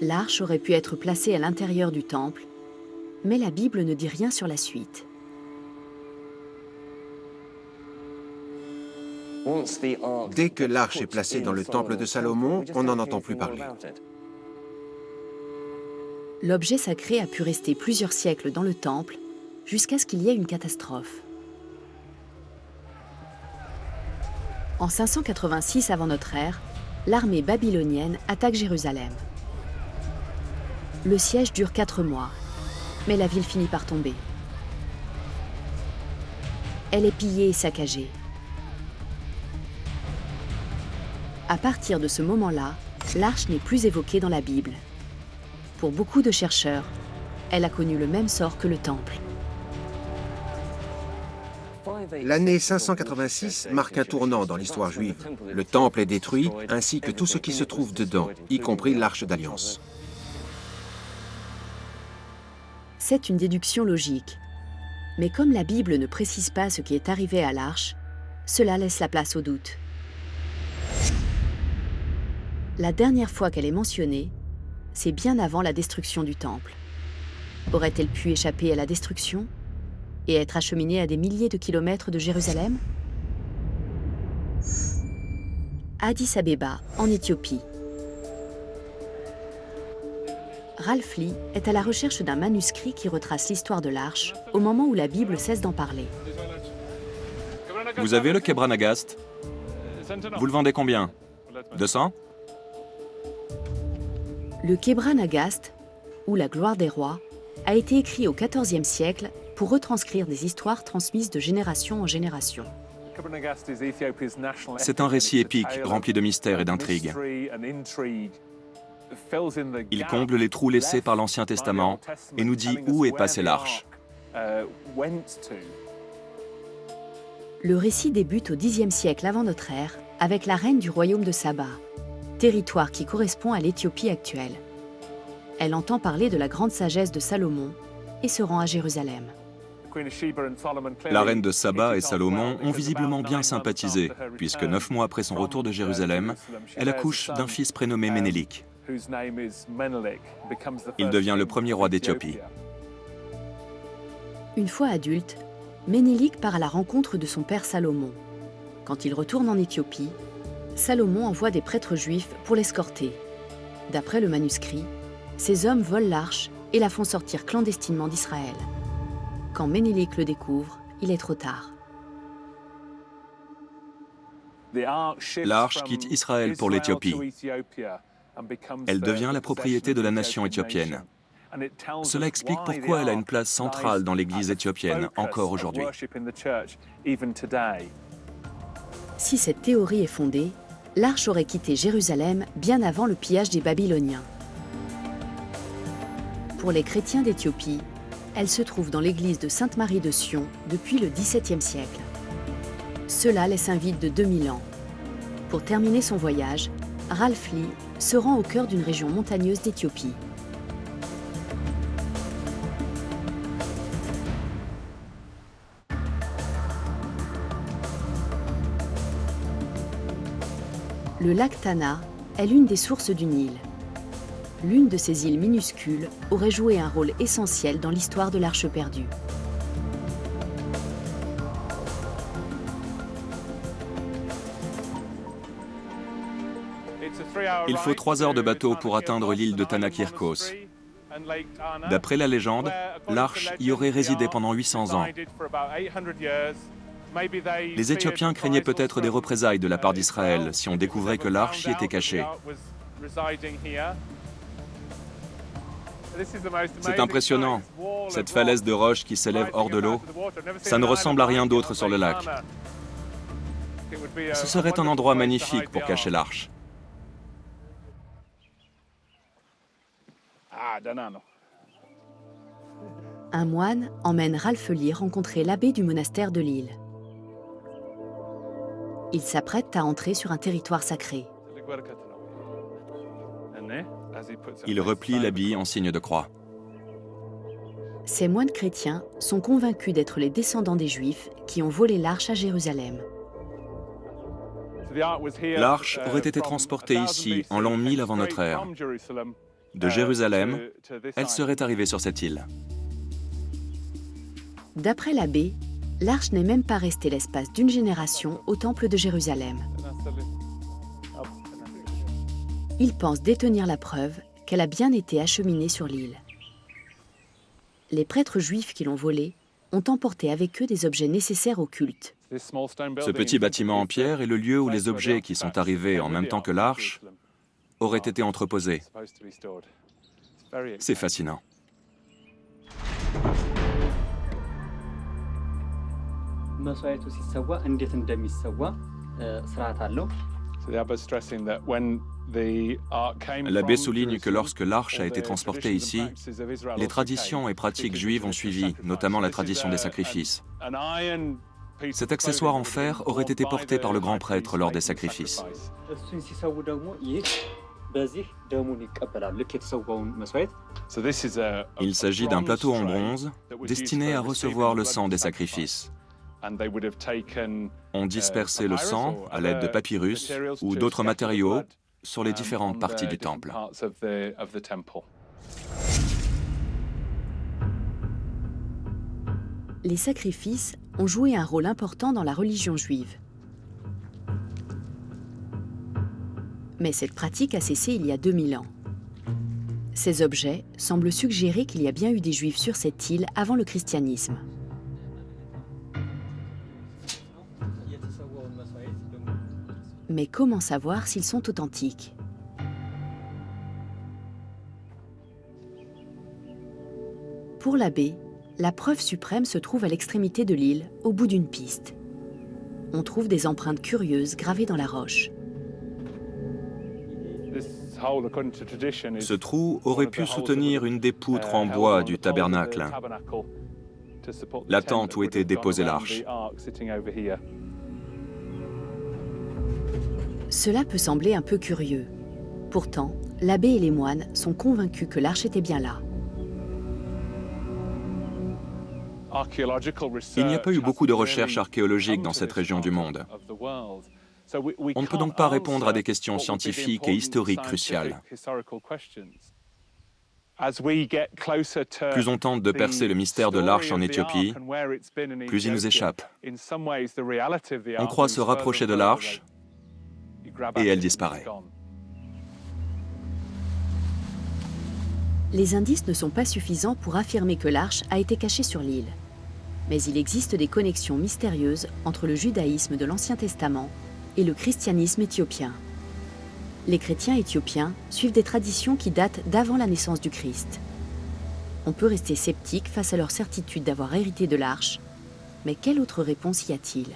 L'arche aurait pu être placée à l'intérieur du temple, mais la Bible ne dit rien sur la suite. Dès que l'arche est placée dans le temple de Salomon, on n'en entend plus parler. L'objet sacré a pu rester plusieurs siècles dans le temple, jusqu'à ce qu'il y ait une catastrophe. En 586 avant notre ère, l'armée babylonienne attaque Jérusalem. Le siège dure 4 mois, mais la ville finit par tomber. Elle est pillée et saccagée. À partir de ce moment-là, l'arche n'est plus évoquée dans la Bible. Pour beaucoup de chercheurs, elle a connu le même sort que le temple. L'année 586 marque un tournant dans l'histoire juive. Le temple est détruit, ainsi que tout ce qui se trouve dedans, y compris l'arche d'alliance. C'est une déduction logique. Mais comme la Bible ne précise pas ce qui est arrivé à l'arche, cela laisse la place au doute. La dernière fois qu'elle est mentionnée, c'est bien avant la destruction du temple. Aurait-elle pu échapper à la destruction et être acheminée à des milliers de kilomètres de Jérusalem? Addis Abeba, en Éthiopie. Ralph Lee est à la recherche d'un manuscrit qui retrace l'histoire de l'arche au moment où la Bible cesse d'en parler. Vous avez le Kebra Nagast? Vous le vendez combien? 200? Le Kebra Nagast, ou la gloire des rois, a été écrit au XIVe siècle pour retranscrire des histoires transmises de génération en génération. C'est un récit épique, rempli de mystères et d'intrigues. Il comble les trous laissés par l'Ancien Testament et nous dit où est passée l'arche. Le récit débute au Xe siècle avant notre ère avec la reine du royaume de Saba, territoire qui correspond à l'Éthiopie actuelle. Elle entend parler de la grande sagesse de Salomon et se rend à Jérusalem. La reine de Saba et Salomon ont visiblement bien sympathisé, puisque 9 mois après son retour de Jérusalem, elle accouche d'un fils prénommé Ménélik. Il devient le premier roi d'Éthiopie. Une fois adulte, Ménélik part à la rencontre de son père Salomon. Quand il retourne en Éthiopie, Salomon envoie des prêtres juifs pour l'escorter. D'après le manuscrit, ces hommes volent l'arche et la font sortir clandestinement d'Israël. Quand Ménélik le découvre, il est trop tard. L'arche quitte Israël pour l'Éthiopie. Elle devient la propriété de la nation éthiopienne. Cela explique pourquoi elle a une place centrale dans l'Église éthiopienne, encore aujourd'hui. Si cette théorie est fondée, l'arche aurait quitté Jérusalem bien avant le pillage des Babyloniens. Pour les chrétiens d'Éthiopie, elle se trouve dans l'église de Sainte-Marie de Sion depuis le XVIIe siècle. Cela laisse un vide de 2000 ans. Pour terminer son voyage, Ralph Lee se rend au cœur d'une région montagneuse d'Éthiopie. Le lac Tana est l'une des sources du Nil. L'une de ces îles minuscules aurait joué un rôle essentiel dans l'histoire de l'Arche perdue. Il faut 3 heures de bateau pour atteindre l'île de Tanakirkos. D'après la légende, l'arche y aurait résidé pendant 800 ans. Les Éthiopiens craignaient peut-être des représailles de la part d'Israël si on découvrait que l'arche y était cachée. C'est impressionnant, cette falaise de roche qui s'élève hors de l'eau. Ça ne ressemble à rien d'autre sur le lac. Ce serait un endroit magnifique pour cacher l'arche. Un moine emmène Ralph Lee rencontrer l'abbé du monastère de l'île. Il s'apprête à entrer sur un territoire sacré. Il replie l'habit en signe de croix. Ces moines chrétiens sont convaincus d'être les descendants des Juifs qui ont volé l'arche à Jérusalem. L'arche aurait été transportée ici en l'an 1000 avant notre ère. De Jérusalem, elle serait arrivée sur cette île. D'après l'abbé, l'arche n'est même pas restée l'espace d'une génération au temple de Jérusalem. Il pense détenir la preuve qu'elle a bien été acheminée sur l'île. Les prêtres juifs qui l'ont volée ont emporté avec eux des objets nécessaires au culte. Ce petit bâtiment en pierre est le lieu où les objets qui sont arrivés en même temps que l'arche auraient été entreposés. C'est fascinant. መስዋዕቱ ሲሰዋ እንዴት እንደሚሰዋ ስርዓት አለው። L'abbé souligne que lorsque l'arche a été transportée ici, les traditions et pratiques juives ont suivi, notamment la tradition des sacrifices. Cet accessoire en fer aurait été porté par le grand prêtre lors des sacrifices. እሱን ሲሰው ደግሞ ይህ በዚህ ደሙን ይቀበላል። ልክ የተሰዋውን መስዋዕት Il s'agit d'un plateau en bronze destiné à recevoir le sang des sacrifices. On dispersait le sang à l'aide de papyrus ou d'autres matériaux sur les différentes parties du temple. Les sacrifices ont joué un rôle important dans la religion juive. Mais cette pratique a cessé il y a 2000 ans. Ces objets semblent suggérer qu'il y a bien eu des Juifs sur cette île avant le christianisme. Mais comment savoir s'ils sont authentiques? Pour l'abbé, la preuve suprême se trouve à l'extrémité de l'île, au bout d'une piste. On trouve des empreintes curieuses gravées dans la roche. Ce trou aurait pu soutenir une des poutres en bois du tabernacle, la tente où était déposée l'arche. Cela peut sembler un peu curieux. Pourtant, l'abbé et les moines sont convaincus que l'arche était bien là. Il n'y a pas eu beaucoup de recherches archéologiques dans cette région du monde. On ne peut donc pas répondre à des questions scientifiques et historiques cruciales. Plus on tente de percer le mystère de l'arche en Éthiopie, plus il nous échappe. On croit se rapprocher de l'arche et elle disparaît. Les indices ne sont pas suffisants pour affirmer que l'arche a été cachée sur l'île. Mais il existe des connexions mystérieuses entre le judaïsme de l'Ancien Testament et le christianisme éthiopien. Les chrétiens éthiopiens suivent des traditions qui datent d'avant la naissance du Christ. On peut rester sceptique face à leur certitude d'avoir hérité de l'arche, mais quelle autre réponse y a-t-il?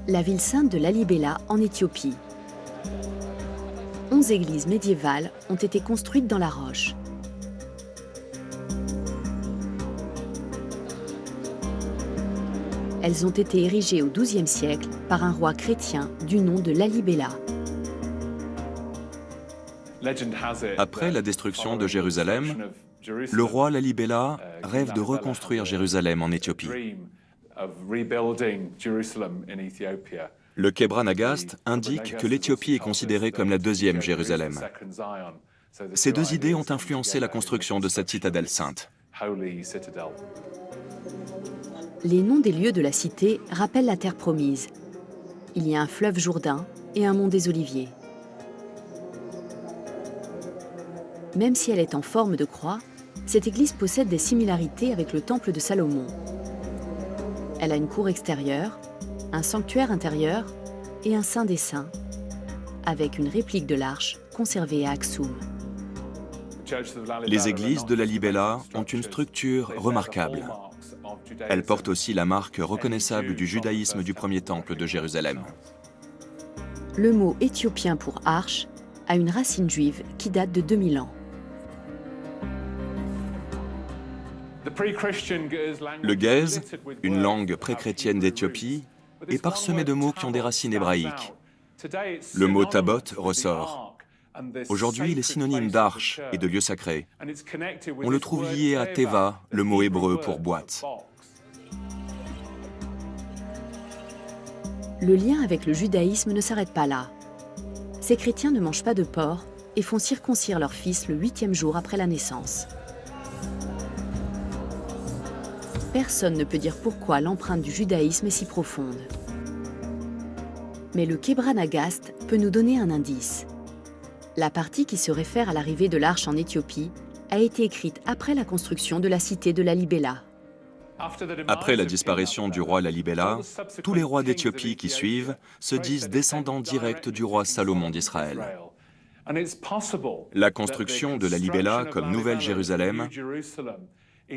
La ville sainte de Lalibela en Éthiopie. 11 églises médiévales ont été construites dans la roche. Elles ont été érigées au XIIe siècle par un roi chrétien du nom de Lalibela. Après la destruction de Jérusalem, le roi Lalibela rêve de reconstruire Jérusalem en Éthiopie. Le Kebra Nagast indique que l'Éthiopie est considérée comme la deuxième Jérusalem. Ces deux idées ont influencé la construction de cette citadelle sainte. Les noms des lieux de la cité rappellent la terre promise. Il y a un fleuve Jourdain et un mont des Oliviers. Même si elle est en forme de croix, cette église possède des similarités avec le temple de Salomon. Elle a une cour extérieure, un sanctuaire intérieur et un saint des saints, avec une réplique de l'arche conservée à Aksum. Les églises de Lalibela ont une structure remarquable. Elles portent aussi la marque reconnaissable du judaïsme du premier temple de Jérusalem. Le mot éthiopien pour arche a une racine juive qui date de 2000 ans. Le Ge'ez, une langue pré-chrétienne d'Éthiopie, est parsemé de mots qui ont des racines hébraïques. Le mot tabot ressort. Aujourd'hui, il est synonyme d'arche et de lieu sacré. On le trouve lié à teva, le mot hébreu pour boîte. Le lien avec le judaïsme ne s'arrête pas là. ces chrétiens ne mangent pas de porc et font circoncire leur fils le 8e jour après la naissance. Personne ne peut dire pourquoi l'empreinte du judaïsme est si profonde. Mais le Kebra Nagast peut nous donner un indice. La partie qui se réfère à l'arrivée de l'arche en Éthiopie a été écrite après la construction de la cité de Lalibela. Après la disparition du roi Lalibela, tous les rois d'Éthiopie qui suivent se disent descendants directs du roi Salomon d'Israël. La construction de Lalibela comme Nouvelle Jérusalem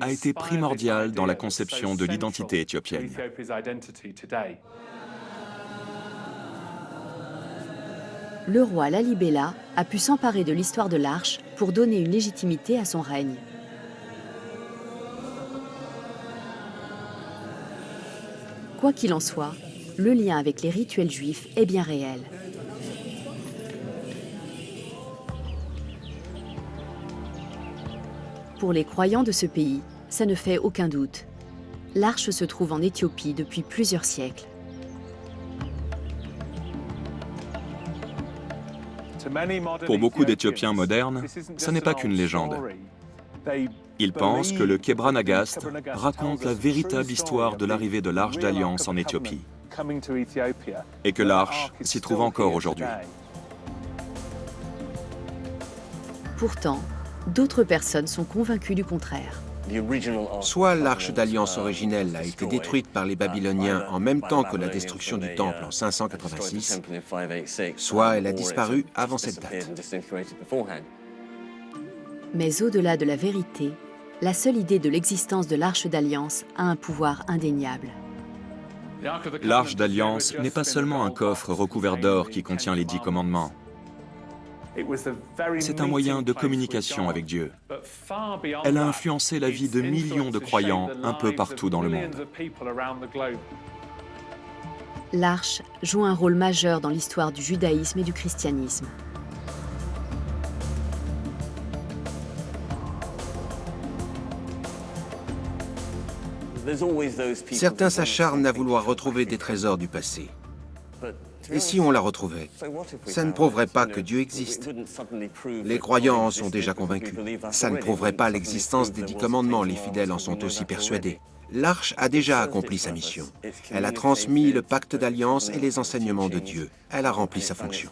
a été primordiale dans la conception de l'identité éthiopienne. Le roi Lalibela a pu s'emparer de l'histoire de l'arche pour donner une légitimité à son règne. Quoi qu'il en soit, le lien avec les rituels juifs est bien réel. Pour les croyants de ce pays, ça ne fait aucun doute. L'arche se trouve en Éthiopie depuis plusieurs siècles. Pour beaucoup d'Éthiopiens modernes, ce n'est pas qu'une légende. Ils pensent que le Kebra Nagast raconte la véritable histoire de l'arrivée de l'Arche d'Alliance en Éthiopie et que l'Arche s'y trouve encore aujourd'hui. Pourtant, d'autres personnes sont convaincues du contraire. Soit l'Arche d'Alliance originelle a été détruite par les Babyloniens en même temps que la destruction du Temple en 586, soit elle a disparu avant cette date. Mais au-delà de la vérité, la seule idée de l'existence de l'Arche d'Alliance a un pouvoir indéniable. L'Arche d'Alliance n'est pas seulement un coffre recouvert d'or qui contient les 10 commandements. C'est un moyen de communication avec Dieu. Elle a influencé la vie de millions de croyants un peu partout dans le monde. L'arche joue un rôle majeur dans l'histoire du judaïsme et du christianisme. Certains s'acharnent à vouloir retrouver des trésors du passé. Et si on la retrouvait, ça ne prouverait pas que Dieu existe. Les croyants en sont déjà convaincus. Ça ne prouverait pas l'existence des 10 commandements, les fidèles en sont aussi persuadés. L'arche a déjà accompli sa mission. Elle a transmis le pacte d'alliance et les enseignements de Dieu. Elle a rempli sa fonction.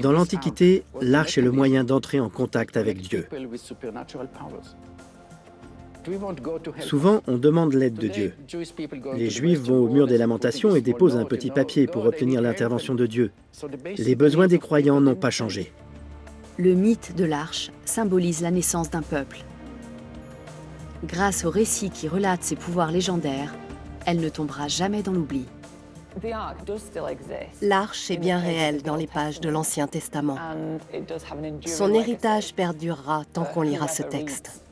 Dans l'Antiquité, l'arche est le moyen d'entrer en contact avec Dieu. Souvent, on demande l'aide de Dieu. Les Juifs vont au mur des lamentations et déposent un petit papier pour obtenir l'intervention de Dieu. Les besoins des croyants n'ont pas changé. Le mythe de l'arche symbolise la naissance d'un peuple. Grâce au récit qui relate ses pouvoirs légendaires, elle ne tombera jamais dans l'oubli. L'arche est bien réelle dans les pages de l'Ancien Testament. Son héritage perdurera tant qu'on lira ce texte.